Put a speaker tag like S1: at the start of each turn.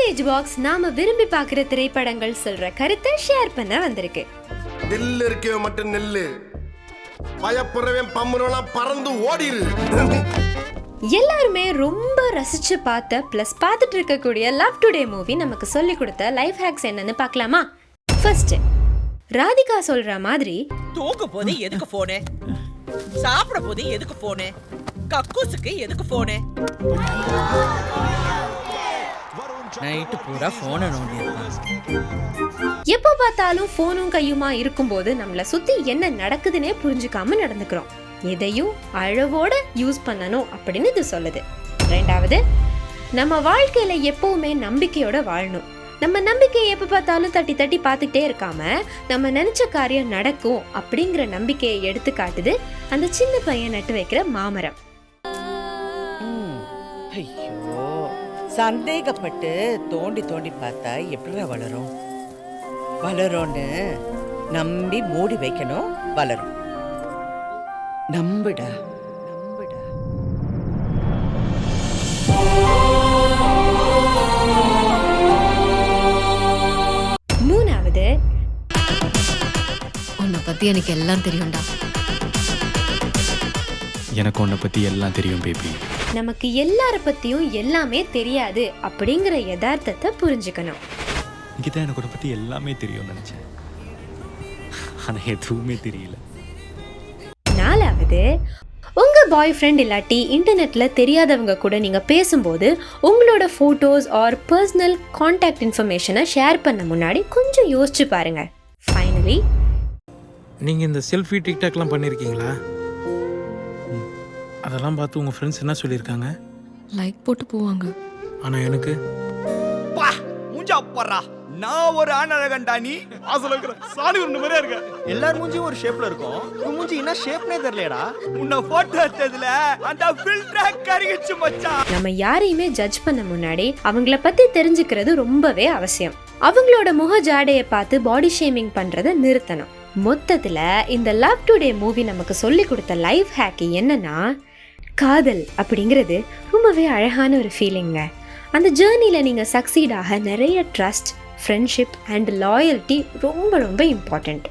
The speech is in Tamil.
S1: ஸ்டோனேஜ் பாக்ஸ் நாம விரும்பி பார்க்குற திரைப்படங்கள் சொல்ற கருத்தை ஷேர் பண்ண வந்திருக்கு.
S2: தில்லு இருக்கே மட்டும் நெல்லு பயப்புறவன் பம்முறலாம் பறந்து ஓடிரு.
S1: எல்லாருமே ரொம்ப ரசிச்சு பார்த்த பிளஸ் பார்த்துட்டு இருக்கக்கூடிய லவ் டுடே மூவி நமக்கு சொல்லி கொடுத்த லைஃப் ஹேக்ஸ் என்னன்னு பார்க்கலாமா? ஃபர்ஸ்ட், ராதிகா சொல்ற மாதிரி
S3: தூங்க போது எதுக்கு போனே, சாப்பிட போது எதுக்கு போனே, கக்கூசுக்கு எதுக்கு போனே, நைட்டு பூரா போனை நோண்டிருப்பான்.
S1: எப்போ பார்த்தாலும் போனும் கையுமா இருக்கும்போது நம்மளை சுத்தி என்ன நடக்குதுன்னே புரிஞ்சுக்காம நடந்துக்கிறோம். எதையும் அளவோட யூஸ் பண்ணணும் அப்படின்னு இது சொல்லுது. ரெண்டாவது, நம்ம வாழ்க்கையில எப்பவுமே நம்பிக்கையோட வாழணும். நம்ம நம்பிக்கையை எப்ப பார்த்தாலும் தட்டி தட்டி பார்த்துட்டே இருக்காம நம்ம நினைச்ச காரியம் நடக்கும் அப்படிங்கிற நம்பிக்கையை எடுத்து காட்டுது அந்த சின்ன பையன் நட்டு வைக்கிற மாமரம்.
S3: ஐயோ, சந்தேகப்பட்டு தோண்டி தோண்டி பார்த்தா எப்படி வளரும்? வளரும்னு நம்பி மூடி வைக்கணும், வளரும். நம்புடா நம்புடா.
S1: மூணாவது,
S4: உன்னை பத்தி எனக்கு எல்லாம் தெரியும்டா.
S5: எனக்கு உன்னை பத்தி எல்லாம் தெரியும் பேபி.
S1: நமக்கு எல்லார பத்தியும் எல்லாமே தெரியாது அப்படிங்கிற யதார்த்தத்தை புரிஞ்சுக்கணும்.
S5: இங்கதான் எனக்கு உன்னை பத்தி எல்லாமே தெரியும் நினைச்சேன், ஆனா எதுவுமே தெரியல.
S1: நாலாவது, உங்க பாய் ஃப்ரெண்ட் இல்லாட்டி இன்டர்நெட்ல தெரியாதவங்க கூட நீங்க பேசும்போது உங்களோட போட்டோஸ் ஆர் பர்சனல் கான்டாக்ட் இன்ஃபர்மேஷனை ஷேர் பண்ண முன்னாடி கொஞ்சம் யோசிச்சு பாருங்க. ஃபைனலி,
S6: நீங்கள் இந்த செல்ஃபி டிக்டாக்லாம் பண்ணியிருக்கீங்களா? அதெல்லாம் பார்த்து உங்கள் ஃப்ரெண்ட்ஸ் என்ன சொல்லியிருக்காங்க?
S4: லைக் போட்டு போவாங்க.
S6: ஆனால் எனக்கு
S7: மூஞ்சா போறா, நான் ஒரு ஆணழகன்டா. நீ சாணி ஒரு மாதிரியா இருக்க. எல்லார் மூஞ்சியும் ஒரு ஷேப்ல இருக்கும், உன் மூஞ்சி என்ன ஷேப்னே தெரியலடா. உன்னை போட்டோ எடுத்ததுல அந்த ஃபில்டர் கருகிச்சு மச்சான்.
S1: நம்ம யாரையுமே ஜட்ஜ் பண்ண முன்னாடி அவங்கள பத்தி தெரிஞ்சுக்கிறது ரொம்பவே அவசியம். அவங்களோட முக ஜாடையை பார்த்து பாடி ஷேமிங் பண்றதை நிறுத்தணும். மொத்தத்துல இந்த லவ் டுடே மூவி நமக்கு சொல்லி கொடுத்த லைஃப் ஹேக் என்னன்னா, காதல் அப்படிங்கிறது ரொம்பவே அழகான ஒரு ஃபீலிங்க. அந்த ஜேர்னில நீங்க சக்சீட் ஆக நிறைய ட்ரஸ்ட், ஃப்ரெண்ட்ஷிப் அண்ட் லாயல்ட்டி ரொம்ப ரொம்ப இம்பார்ட்டண்ட்.